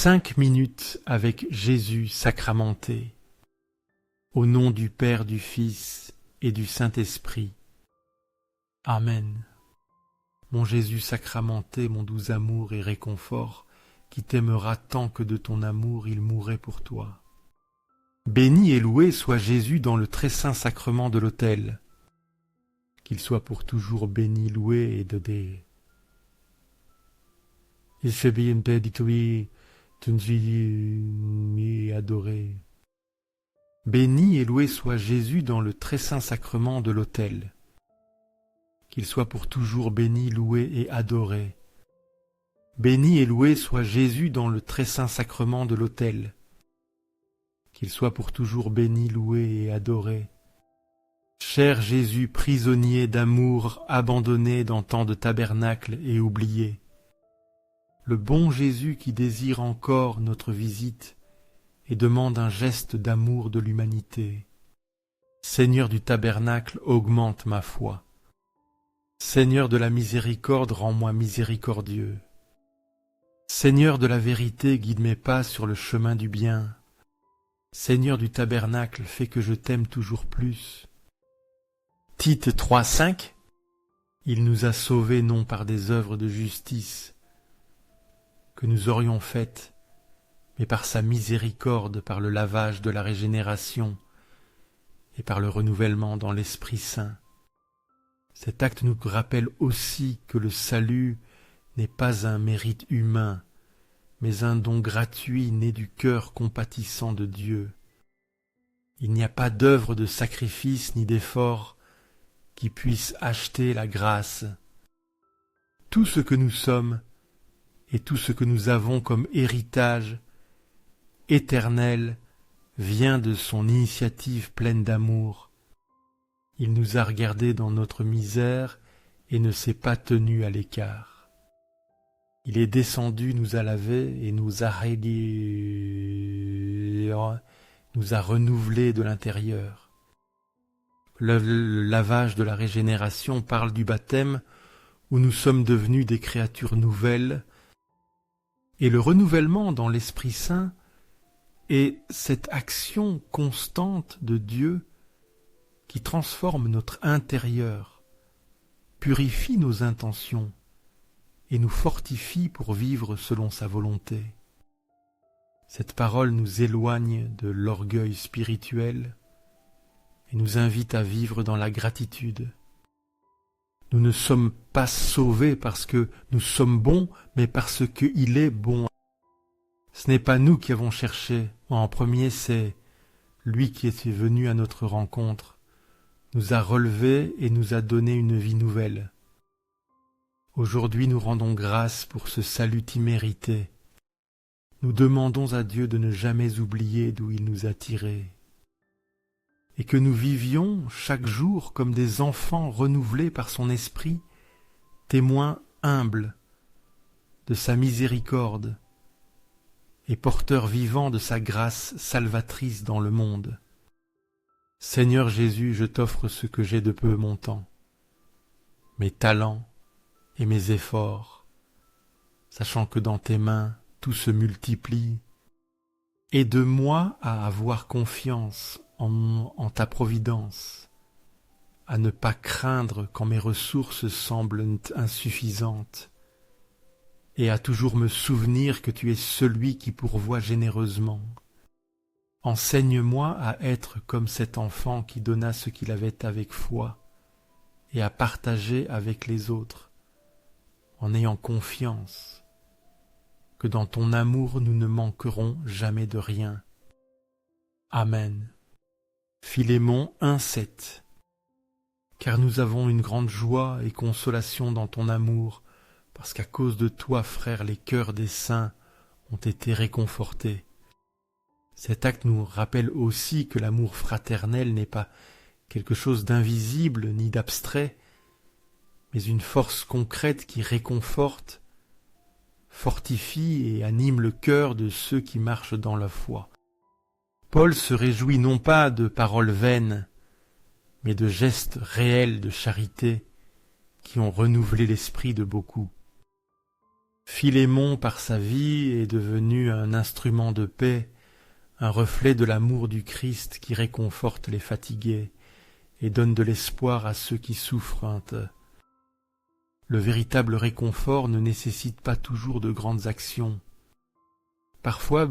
5 minutes avec Jésus sacramenté. Au nom du Père, du Fils et du Saint-Esprit. Amen. Mon Jésus sacramenté, mon doux amour et réconfort, qui t'aimera tant que de ton amour il mourrait pour toi. Béni et loué soit Jésus dans le très saint sacrement de l'autel. Qu'il soit pour toujours béni, loué et dodé. Il se bien bédictui, et adoré. Béni et loué soit Jésus dans le très saint sacrement de l'autel. Qu'il soit pour toujours béni, loué et adoré. Béni et loué soit Jésus dans le très saint sacrement de l'autel. Qu'il soit pour toujours béni, loué et adoré. Cher Jésus, prisonnier d'amour, abandonné dans tant de tabernacles et oublié. Le bon Jésus qui désire encore notre visite et demande un geste d'amour de l'humanité. Seigneur du tabernacle, augmente ma foi. Seigneur de la miséricorde, rends-moi miséricordieux. Seigneur de la vérité, guide mes pas sur le chemin du bien. Seigneur du tabernacle, fais que je t'aime toujours plus. Tite 3,5. Il nous a sauvés non par des œuvres de justice que nous aurions faites, mais par sa miséricorde, par le lavage de la régénération et par le renouvellement dans l'Esprit Saint. Cet acte nous rappelle aussi que le salut n'est pas un mérite humain, mais un don gratuit né du cœur compatissant de Dieu. Il n'y a pas d'œuvre de sacrifice ni d'effort qui puisse acheter la grâce. Tout ce que nous sommes et tout ce que nous avons comme héritage éternel vient de son initiative pleine d'amour. Il nous a regardés dans notre misère et ne s'est pas tenu à l'écart. Il est descendu, nous a lavés et nous a renouvelés de l'intérieur. Le lavage de la régénération parle du baptême où nous sommes devenus des créatures nouvelles, et le renouvellement dans l'Esprit Saint est cette action constante de Dieu qui transforme notre intérieur, purifie nos intentions et nous fortifie pour vivre selon sa volonté. Cette parole nous éloigne de l'orgueil spirituel et nous invite à vivre dans la gratitude. Nous ne sommes pas sauvés parce que nous sommes bons, mais parce qu'il est bon. Ce n'est pas nous qui avons cherché. En premier, c'est lui qui était venu à notre rencontre, nous a relevés et nous a donné une vie nouvelle. Aujourd'hui, nous rendons grâce pour ce salut immérité. Nous demandons à Dieu de ne jamais oublier d'où il nous a tirés, et que nous vivions chaque jour comme des enfants renouvelés par son esprit, témoins humbles de sa miséricorde et porteurs vivants de sa grâce salvatrice dans le monde. Seigneur Jésus, je t'offre ce que j'ai de peu mon temps, mes talents et mes efforts, sachant que dans tes mains tout se multiplie. Aide-moi à avoir confiance en ta providence, à ne pas craindre quand mes ressources semblent insuffisantes, et à toujours me souvenir que tu es celui qui pourvoit généreusement. Enseigne-moi à être comme cet enfant qui donna ce qu'il avait avec foi, et à partager avec les autres, en ayant confiance que dans ton amour nous ne manquerons jamais de rien. Amen. Philémon 1,7. Car nous avons une grande joie et consolation dans ton amour, parce qu'à cause de toi, frère, les cœurs des saints ont été réconfortés. Cet acte nous rappelle aussi que l'amour fraternel n'est pas quelque chose d'invisible ni d'abstrait, mais une force concrète qui réconforte, fortifie et anime le cœur de ceux qui marchent dans la foi. Paul se réjouit non pas de paroles vaines, mais de gestes réels de charité qui ont renouvelé l'esprit de beaucoup. Philémon, par sa vie, est devenu un instrument de paix, un reflet de l'amour du Christ qui réconforte les fatigués et donne de l'espoir à ceux qui souffrent. Le véritable réconfort ne nécessite pas toujours de grandes actions. Parfois,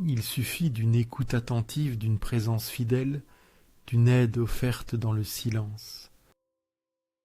il suffit d'une écoute attentive, d'une présence fidèle, d'une aide offerte dans le silence.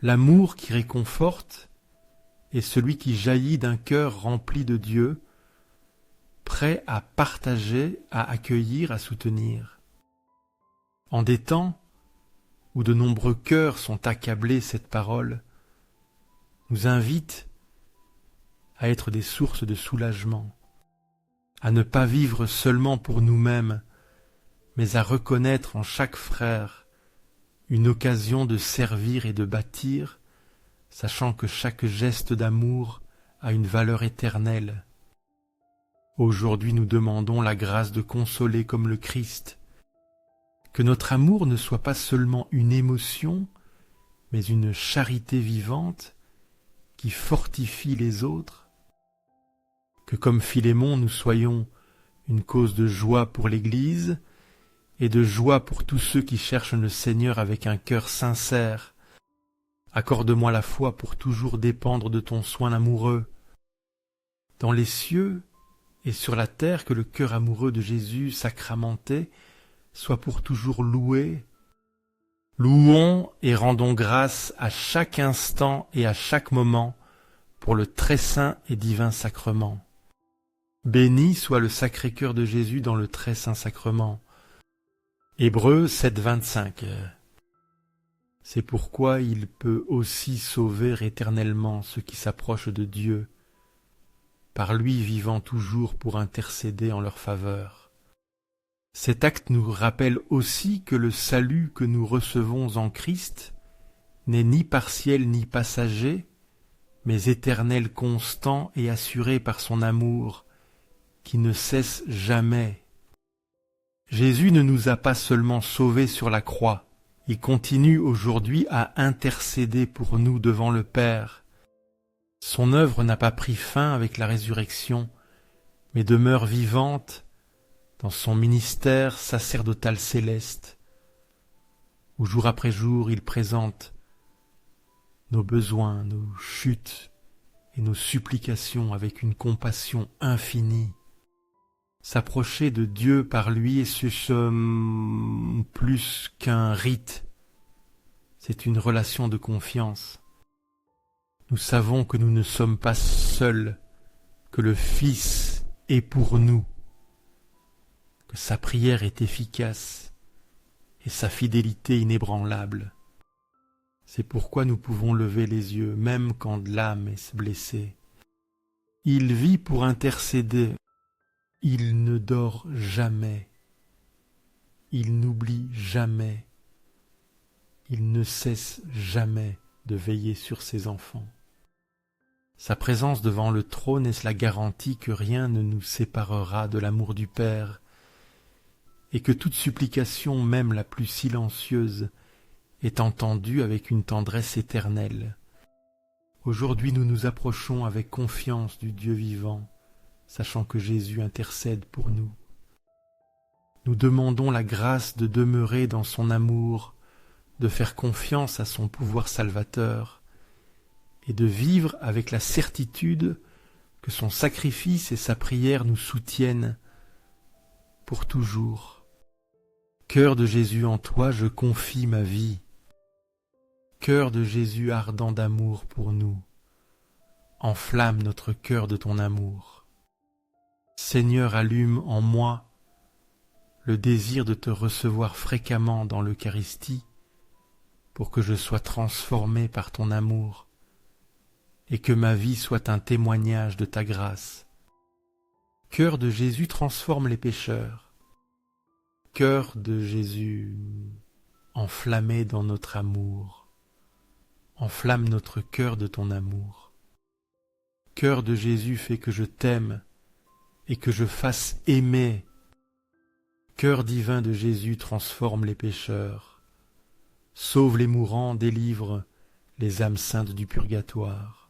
L'amour qui réconforte est celui qui jaillit d'un cœur rempli de Dieu, prêt à partager, à accueillir, à soutenir. En des temps où de nombreux cœurs sont accablés, cette parole nous invite à être des sources de soulagement, à ne pas vivre seulement pour nous-mêmes, mais à reconnaître en chaque frère une occasion de servir et de bâtir, sachant que chaque geste d'amour a une valeur éternelle. Aujourd'hui, nous demandons la grâce de consoler comme le Christ, que notre amour ne soit pas seulement une émotion, mais une charité vivante qui fortifie les autres, que comme Philémon, nous soyons une cause de joie pour l'Église et de joie pour tous ceux qui cherchent le Seigneur avec un cœur sincère. Accorde-moi la foi pour toujours dépendre de ton soin amoureux. Dans les cieux et sur la terre, que le cœur amoureux de Jésus sacramenté soit pour toujours loué. Louons et rendons grâce à chaque instant et à chaque moment pour le très saint et divin sacrement. Béni soit le Sacré-Cœur de Jésus dans le très saint sacrement. Hébreux 7, 25. C'est pourquoi il peut aussi sauver éternellement ceux qui s'approchent de Dieu, par lui vivant toujours pour intercéder en leur faveur. Cet acte nous rappelle aussi que le salut que nous recevons en Christ n'est ni partiel ni passager, mais éternel, constant et assuré par son amour, qui ne cesse jamais. Jésus ne nous a pas seulement sauvés sur la croix, il continue aujourd'hui à intercéder pour nous devant le Père. Son œuvre n'a pas pris fin avec la résurrection, mais demeure vivante dans son ministère sacerdotal céleste, où jour après jour il présente nos besoins, nos chutes et nos supplications avec une compassion infinie. S'approcher de Dieu par lui est plus qu'un rite, c'est une relation de confiance. Nous savons que nous ne sommes pas seuls, que le Fils est pour nous, que sa prière est efficace et sa fidélité inébranlable. C'est pourquoi nous pouvons lever les yeux, même quand l'âme est blessée. Il vit pour intercéder. Il ne dort jamais, il n'oublie jamais, il ne cesse jamais de veiller sur ses enfants. Sa présence devant le trône est la garantie que rien ne nous séparera de l'amour du Père, et que toute supplication, même la plus silencieuse, est entendue avec une tendresse éternelle. Aujourd'hui nous nous approchons avec confiance du Dieu vivant, sachant que Jésus intercède pour nous. Nous demandons la grâce de demeurer dans son amour, de faire confiance à son pouvoir salvateur, et de vivre avec la certitude que son sacrifice et sa prière nous soutiennent pour toujours. Cœur de Jésus, en toi je confie ma vie. Cœur de Jésus ardent d'amour pour nous, enflamme notre cœur de ton amour. Seigneur, allume en moi le désir de te recevoir fréquemment dans l'Eucharistie pour que je sois transformé par ton amour et que ma vie soit un témoignage de ta grâce. Cœur de Jésus, transforme les pécheurs. Cœur de Jésus, enflammé dans notre amour, enflamme notre cœur de ton amour. Cœur de Jésus, fais que je t'aime et que je fasse aimer. Cœur divin de Jésus, transforme les pécheurs, sauve les mourants, délivre les âmes saintes du purgatoire.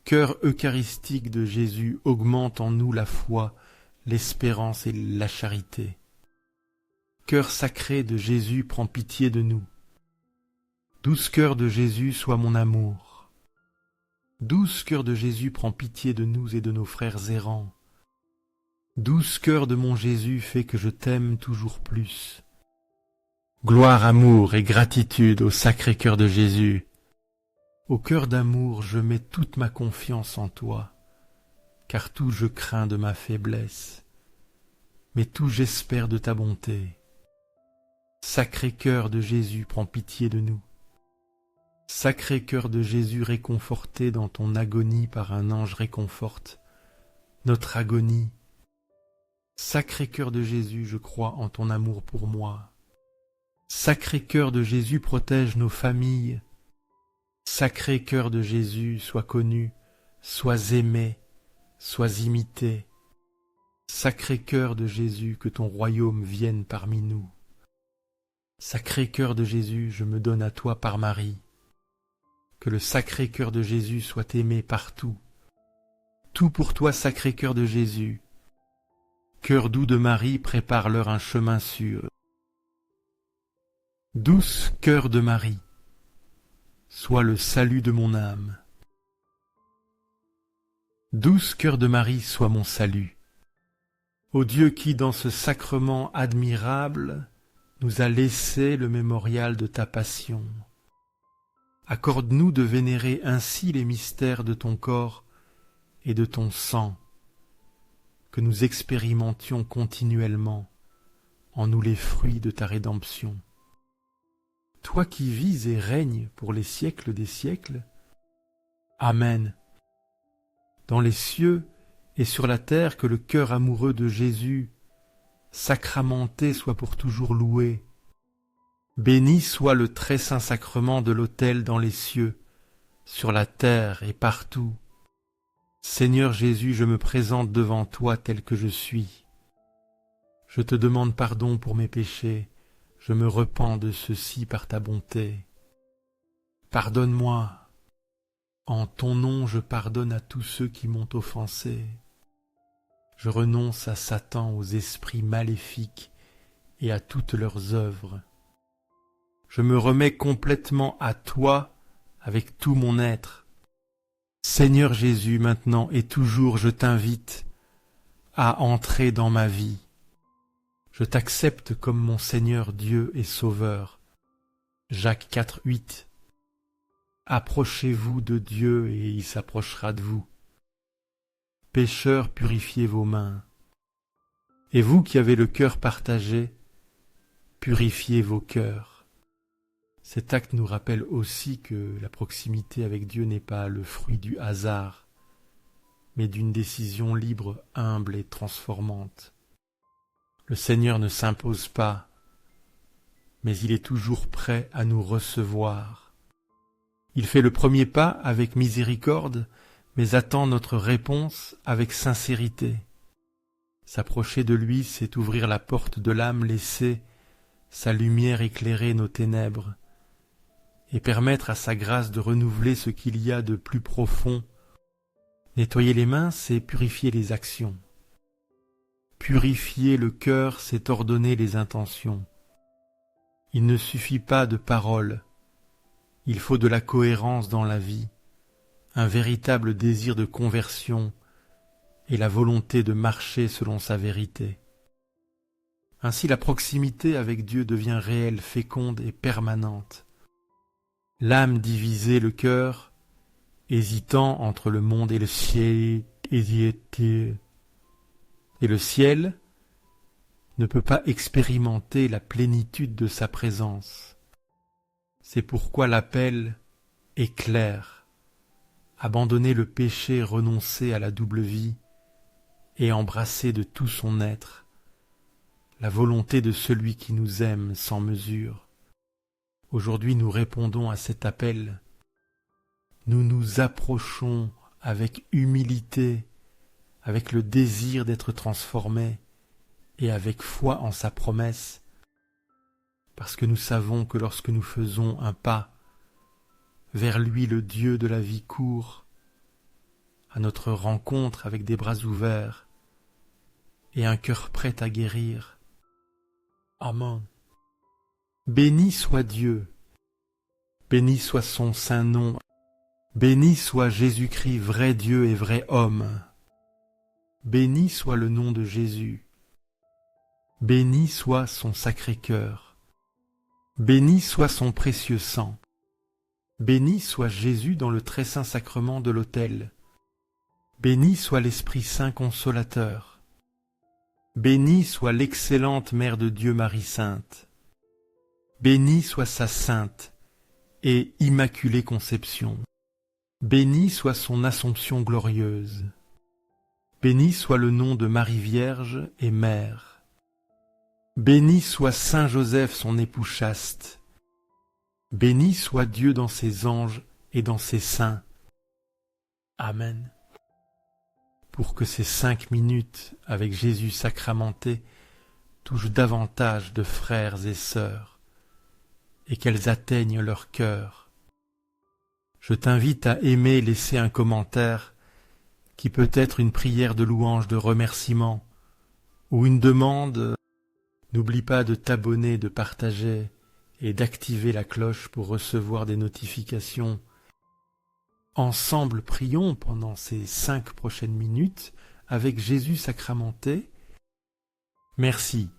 Cœur eucharistique de Jésus, augmente en nous la foi, l'espérance et la charité. Cœur sacré de Jésus, prends pitié de nous. Douce cœur de Jésus, sois mon amour. Douce cœur de Jésus, prends pitié de nous et de nos frères errants. Douce cœur de mon Jésus, fais que je t'aime toujours plus. Gloire, amour et gratitude au sacré cœur de Jésus. Au cœur d'amour, je mets toute ma confiance en toi, car tout je crains de ma faiblesse, mais tout j'espère de ta bonté. Sacré cœur de Jésus, prends pitié de nous. Sacré cœur de Jésus, réconforté dans ton agonie par un ange, réconforte notre agonie. Sacré cœur de Jésus, je crois en ton amour pour moi. Sacré cœur de Jésus, protège nos familles. Sacré cœur de Jésus, sois connu, sois aimé, sois imité. Sacré cœur de Jésus, que ton royaume vienne parmi nous. Sacré cœur de Jésus, je me donne à toi par Marie. Que le sacré cœur de Jésus soit aimé partout. Tout pour toi, sacré cœur de Jésus. Cœur doux de Marie, prépare-leur un chemin sûr. Douce cœur de Marie, sois le salut de mon âme. Douce cœur de Marie, sois mon salut. Ô Dieu qui, dans ce sacrement admirable, nous a laissé le mémorial de ta passion, accorde-nous de vénérer ainsi les mystères de ton corps et de ton sang, que nous expérimentions continuellement en nous les fruits de ta rédemption. Toi qui vis et règnes pour les siècles des siècles. Amen. Dans les cieux et sur la terre, que le cœur amoureux de Jésus, sacramenté, soit pour toujours loué. Béni soit le très saint sacrement de l'autel dans les cieux, sur la terre et partout. Seigneur Jésus, je me présente devant toi tel que je suis. Je te demande pardon pour mes péchés. Je me repens de ceci par ta bonté. Pardonne-moi. En ton nom, je pardonne à tous ceux qui m'ont offensé. Je renonce à Satan, aux esprits maléfiques et à toutes leurs œuvres. Je me remets complètement à toi avec tout mon être. Seigneur Jésus, maintenant et toujours, je t'invite à entrer dans ma vie. Je t'accepte comme mon Seigneur Dieu et Sauveur. Jacques 4, 8. Approchez-vous de Dieu et il s'approchera de vous. Pécheurs, purifiez vos mains. Et vous qui avez le cœur partagé, purifiez vos cœurs. Cet acte nous rappelle aussi que la proximité avec Dieu n'est pas le fruit du hasard, mais d'une décision libre, humble et transformante. Le Seigneur ne s'impose pas, mais il est toujours prêt à nous recevoir. Il fait le premier pas avec miséricorde, mais attend notre réponse avec sincérité. S'approcher de lui, c'est ouvrir la porte de l'âme, laisser sa lumière éclairer nos ténèbres, et permettre à sa grâce de renouveler ce qu'il y a de plus profond. Nettoyer les mains, c'est purifier les actions. Purifier le cœur, c'est ordonner les intentions. Il ne suffit pas de paroles, il faut de la cohérence dans la vie, un véritable désir de conversion et la volonté de marcher selon sa vérité. Ainsi la proximité avec Dieu devient réelle, féconde et permanente. L'âme divisée, le cœur, hésitant entre le monde et le ciel, ne peut pas expérimenter la plénitude de sa présence. C'est pourquoi l'appel est clair. Abandonner le péché, renoncer à la double vie et embrasser de tout son être la volonté de celui qui nous aime sans mesure. Aujourd'hui, nous répondons à cet appel. Nous nous approchons avec humilité, avec le désir d'être transformés et avec foi en sa promesse, parce que nous savons que lorsque nous faisons un pas vers lui, le Dieu de la vie court, à notre rencontre avec des bras ouverts et un cœur prêt à guérir. Amen. Béni soit Dieu, béni soit son saint nom, béni soit Jésus-Christ, vrai Dieu et vrai homme. Béni soit le nom de Jésus, béni soit son sacré cœur, béni soit son précieux sang, béni soit Jésus dans le très saint sacrement de l'autel, béni soit l'Esprit Saint consolateur, béni soit l'excellente Mère de Dieu Marie Sainte, béni soit sa sainte et immaculée conception, béni soit son Assomption glorieuse, béni soit le nom de Marie Vierge et Mère, béni soit Saint Joseph son époux chaste, béni soit Dieu dans ses anges et dans ses saints. Amen. Pour que ces 5 minutes avec Jésus sacramenté touchent davantage de frères et sœurs et qu'elles atteignent leur cœur, je t'invite à aimer laisser un commentaire qui peut être une prière de louange, de remerciement ou une demande. N'oublie pas de t'abonner, de partager et d'activer la cloche pour recevoir des notifications. Ensemble, prions pendant ces 5 prochaines minutes avec Jésus sacramenté. Merci